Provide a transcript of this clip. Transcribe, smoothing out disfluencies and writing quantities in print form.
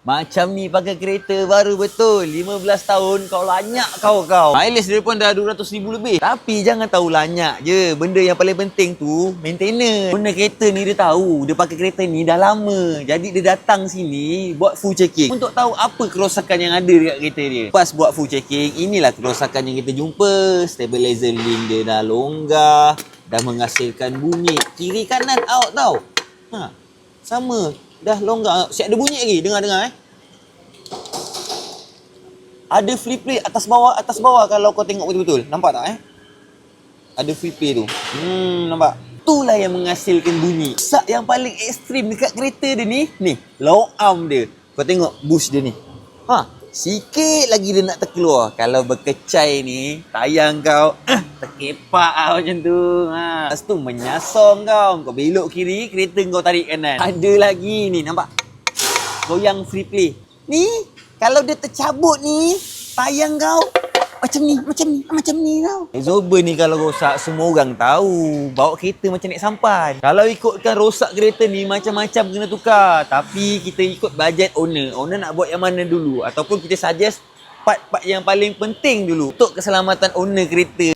Macam ni pakai kereta baru betul. 15 tahun kau lanyak kau. Mileage dia pun dah 200,000 lebih. Tapi jangan tahu lanyak je. Benda yang paling penting tu maintenance. Owner kereta ni dia tahu. Dia pakai kereta ni dah lama. Jadi dia datang sini buat full checking. Untuk tahu apa kerosakan yang ada dekat kereta dia. Pas buat full checking, inilah kerosakan yang kita jumpa. Stabilizer link dia dah longgar. Dah menghasilkan bunyi. Kiri kanan out tau. Sama. Dah longgar. Siap ada bunyi lagi. Dengar. Ada flip plate atas bawah kalau kau tengok betul-betul. Nampak tak Ada flip plate tu. Nampak? Itulah yang menghasilkan bunyi. Sak yang paling ekstrim dekat kereta dia ni. Ni, low arm dia. Kau tengok boost dia ni. Sikit lagi dia nak terkeluar. Kalau berkecai ni, tayang kau terkepak macam tu. Lepas tu menyasong kau. Kau belok kiri, kereta kau tarik kanan. Ada lagi ni, nampak? Goyang free play. Ni, kalau dia tercabut ni, tayang kau macam ni kau. Exhaust ni kalau rosak, semua orang tahu. Bawa kereta macam naik sampan. Kalau ikutkan rosak kereta ni, macam-macam kena tukar. Tapi kita ikut bajet owner. Owner nak buat yang mana dulu. Ataupun kita suggest part-part yang paling penting dulu untuk keselamatan owner kereta.